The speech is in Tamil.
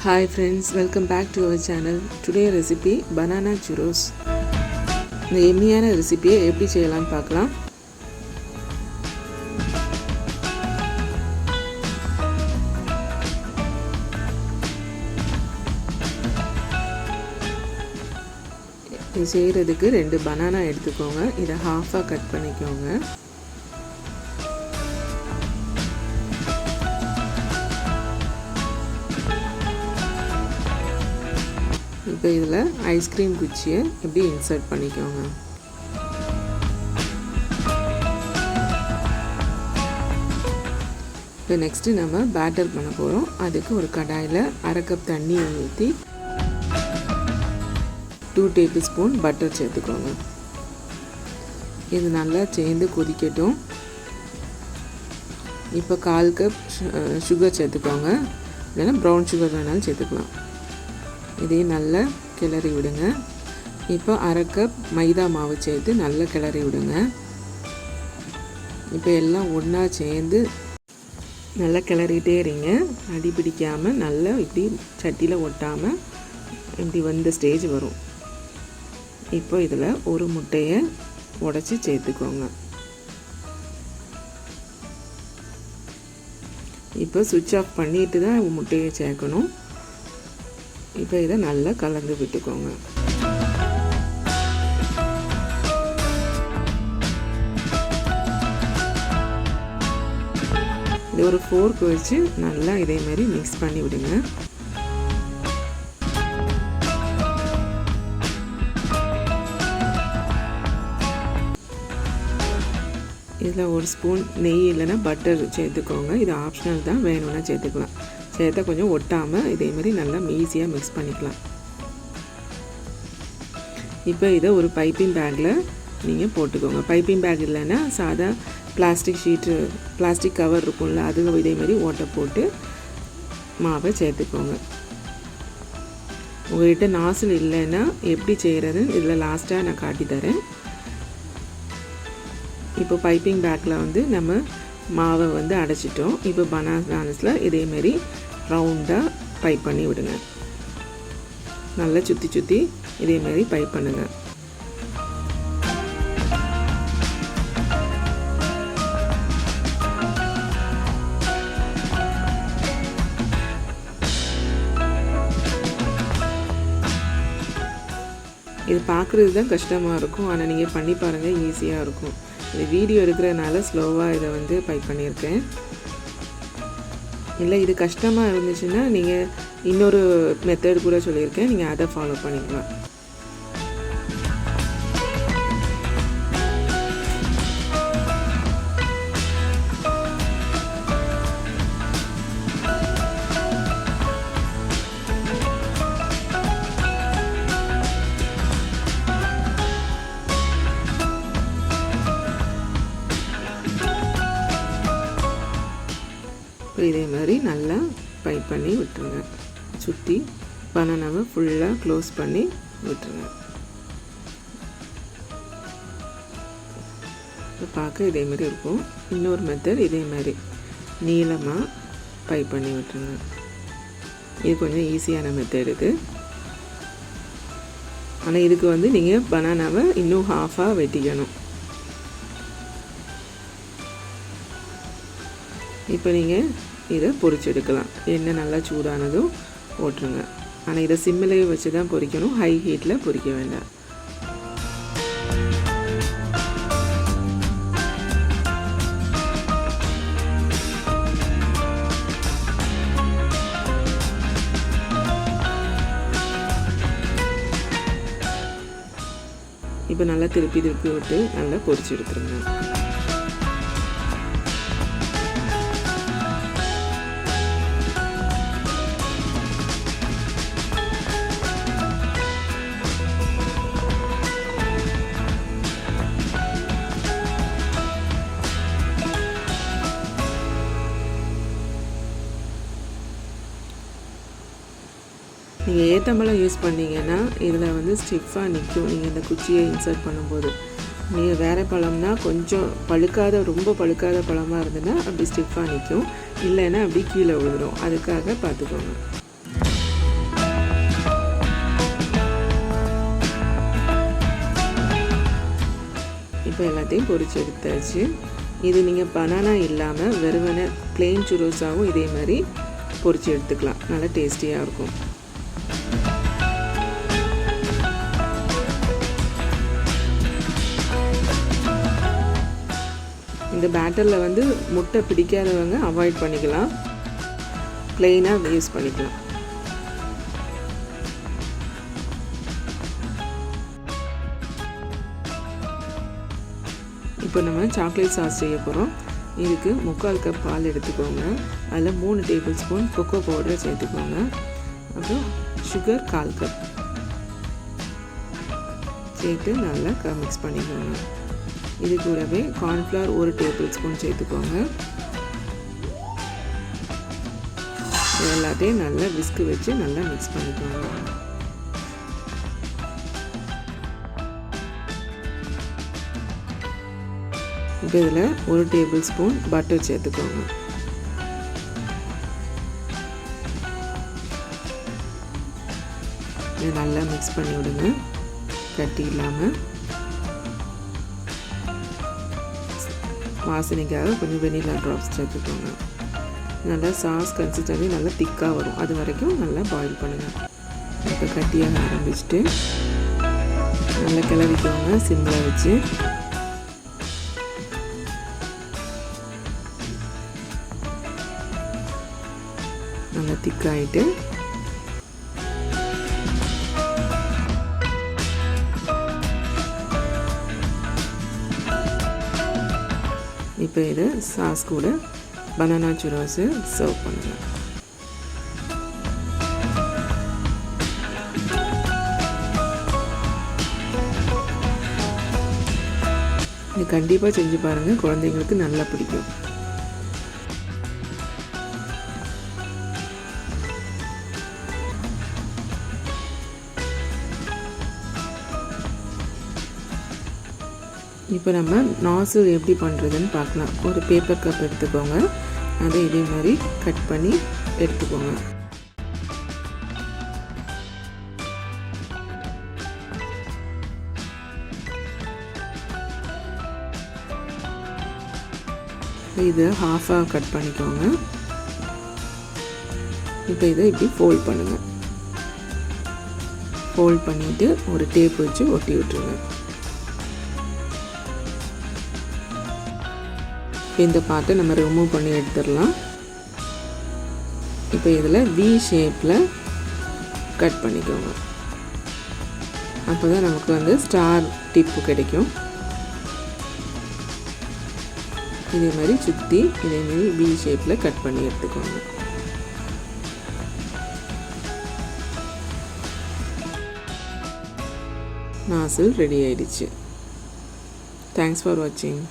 Hi friends, welcome back to our channel. Today recipe banana churros. இந்த எம்மியான ரெசிபியை எப்படி செய்யலாம்னு பார்க்கலாம். இது செய்கிறதுக்கு 2 பனானா எடுத்துக்கோங்க. இதை ஹாஃபாக கட் பண்ணிக்கோங்க. இப்போ இதில் ஐஸ்கிரீம் குச்சியை எப்படி இன்சர்ட் பண்ணிக்கோங்க. இப்போ நெக்ஸ்ட்டு நம்ம பேட்டர் பண்ண போகிறோம். அதுக்கு ஒரு கடாயில் 1/2 கப் தண்ணியை ஊற்றி 2 டேபிள் ஸ்பூன் பட்டர் சேர்த்துக்கோங்க. இது நல்லா சேர்ந்து கொதிக்கட்டும். இப்போ 1/4 கப் சுகர் சேர்த்துக்கோங்க. இல்லைன்னா ப்ரௌன் சுகர் வேணாலும் சேர்த்துக்கலாம். இதையும் நல்லா கிளறி விடுங்க. இப்போ 1/2 கப் மைதா மாவு சேர்த்து நல்லா கிளறி விடுங்க. இப்போ எல்லாம் ஒன்றா சேர்ந்து நல்லா கிளறிட்டே இருங்க. அடி பிடிக்காமல் நல்லா இப்படி சட்டியில் ஒட்டாமல் இப்படி வந்த ஸ்டேஜ் வரும். இப்போ இதில் ஒரு முட்டையை உடச்சி சேர்த்துக்கோங்க. இப்போ சுவிட்ச் ஆஃப் பண்ணிட்டு தான் முட்டையை சேர்க்கணும். இப்போ இதை நல்லா கலந்து விட்டுக்கோங்க. இது ஒரு ஃபோர்க் வச்சு நல்லா இதே மாதிரி மிக்ஸ் பண்ணி விடுங்க. இதில் ஒரு ஸ்பூன் நெய் இல்லைன்னா பட்டர் சேர்த்துக்கோங்க. இது ஆப்ஷனல் தான், வேணும்னா சேர்த்துக்கலாம். சேர்த்தா கொஞ்சம் ஒட்டாமல் இதேமாரி நல்லா ஈஸியாக மிக்ஸ் பண்ணிக்கலாம். இப்போ இதை ஒரு பைப்பிங் பேக்கில் நீங்கள் போட்டுக்கோங்க. பைப்பிங் பேக் இல்லைன்னா சாதா பிளாஸ்டிக் கவர் இருக்கும்ல, அது இதேமாரி ஓட்டை போட்டு மாவை சேர்த்துக்கோங்க. உங்கள்கிட்ட நாசில் இல்லைன்னா எப்படி செய்கிறதுன்னு இதில் லாஸ்ட்டாக நான் காட்டித்தரேன். இப்போ பைப்பிங் பேக்கில் நம்ம மாவை அடைச்சிட்டோம். இப்போ பனானாஸில் இதேமாரி ரவுண்டாக பைப் பண்ணி விடுங்க. நல்லா சுற்றி இதேமாரி பைப் பண்ணுங்க. இது பார்க்குறது தான் கஷ்டமாக இருக்கும், ஆனால் நீங்கள் பண்ணி பாருங்கள், ஈஸியாக இருக்கும். இது வீடியோ எடுக்கிறதுனால ஸ்லோவாக இதை பைப் பண்ணியிருக்கேன். இல்லை இது கஷ்டமாக இருந்துச்சுன்னா நீங்கள் இன்னொரு மெத்தட் கூட சொல்லியிருக்கேன், நீங்கள் அதை ஃபாலோ பண்ணிக்கலாம். இதே மாதிரி நல்லா பைப் பண்ணி விட்டுருங்க. சுற்றி பனானாவை ஃபுல்லாக க்ளோஸ் பண்ணி விட்டுருங்க. பார்க்க இதேமாரி இருக்கும். இன்னொரு மெத்தட் இதே மாதிரி நீளமாக பைப் பண்ணி விட்டுருங்க. இது கொஞ்சம் ஈஸியான மெத்தட் இது. ஆனால் இதுக்கு நீங்கள் பனானாவை இன்னும் ஹாஃபாக வெட்டிக்கணும். இப்போ நீங்கள் இதை பொரிச்செடுக்கலாம். எண்ணெய் நல்லா சூடானதும் போட்டுருங்க. ஆனால் இதை சிம்மிலேயே வச்சு தான் பொரிக்கணும், ஹை ஹீட்டில் பொரிக்க வேண்டாம். இப்போ நல்லா திருப்பி விட்டு நல்லா பொரிச்சு எடுத்துருங்க. நீங்கள் ஏத்தம்பழம் யூஸ் பண்ணிங்கன்னா இதில் ஸ்டிஃபாக நிற்கும். நீங்கள் இந்த குச்சியை இன்சர்ட் பண்ணும்போது நீங்கள் வேறு பழம்னா கொஞ்சம் பழுக்காத, ரொம்ப பழுக்காத பழமாக இருந்ததுன்னா அப்படி ஸ்டிஃபாக நிற்கும், இல்லைன்னா அப்படி கீழே விழுந்துடும். அதுக்காக பார்த்துக்கோங்க. இப்போ எல்லாத்தையும் பொரிச்சு எடுத்தாச்சு. இது நீங்கள் பனானா இல்லாமல் வெறுமனே plain churrosஆகவும் இதே மாதிரி பொரிச்சு எடுத்துக்கலாம். நல்லா டேஸ்டியாக இருக்கும். இந்த பேட்டரில் வந்து முட்டை பிடிக்காதவங்க அவாய்ட் பண்ணிக்கலாம். ப்ளெயினாக யூஸ் பண்ணிக்கலாம். இப்போ நம்ம சாக்லேட் சாஸ் செய்ய போகிறோம். இதுக்கு 3/4 கப் பால் எடுத்துக்கோங்க. அதில் 3 டேபிள் ஸ்பூன் கொக்கோ பவுடர் சேர்த்துக்கோங்க. அப்புறம் சுகர் 1/4 கப் சேர்த்து நல்லா மிக்ஸ் பண்ணிக்கோங்க. இது கூடவே கார்ன்ஃப்ளவர் 1 டேபிள் ஸ்பூன் சேர்த்துக்கோங்க. எல்லாத்தையும் நல்லா விஸ்க் வச்சு நல்லா மிக்ஸ் பண்ணிக்கோங்க. இப்போ இதில் 1 டேபிள் ஸ்பூன் பட்டர் சேர்த்துக்கோங்க. இதை நல்லா மிக்ஸ் பண்ணி விடுங்க, கட்டி இல்லாமல். வாசனைக்காக கொஞ்சம் வெனிலா ட்ராப்ஸ் சேர்த்துக்கோங்க. நல்லா சாஸ் கன்சிஸ்டன்சி நல்லா திக்காக வரும். அது வரைக்கும் நல்லா பாயில் பண்ணுங்கள். இப்போ கட்டியாக ஆரம்பிச்சுட்டு நல்லா கிளறிக்கோங்க சிம்மில் வச்சு. நல்லா திக்காயிட்டு இப்போ இதை சாஸ் கூட பனானா சுரோஸு சர்வ் பண்ணுங்கள். இது கண்டிப்பாக செஞ்சு பாருங்கள், குழந்தைங்களுக்கு நல்லா பிடிக்கும். இப்போ நம்ம நாஸில் எப்படி பண்ணுறதுன்னு பார்க்கலாம். ஒரு பேப்பர் கப் எடுத்துக்கோங்க. அதை இதே மாதிரி கட் பண்ணி எடுத்துக்கோங்க. இதை ஹாஃபாக கட் பண்ணிக்கோங்க. இப்போ இதை இப்படி ஃபோல்ட் பண்ணுங்கள். ஃபோல்ட் பண்ணிவிட்டு ஒரு டேப் வச்சு ஒட்டி விட்டுருங்க. இந்த பார்ட்டை நம்ம ரிமூவ் பண்ணி எடுத்துடலாம். இப்போ இதில் வி ஷேப்பில் கட் பண்ணிக்கோங்க. அப்போ தான் நமக்கு வந்து ஸ்டார் டிப்பு கிடைக்கும். இதே மாதிரி சுற்றி இதே மாதிரி வி ஷேப்பில் கட் பண்ணி எடுத்துக்கோங்க. நாசில் ரெடி ஆயிடுச்சு. தேங்க்ஸ் ஃபார் வாட்சிங்.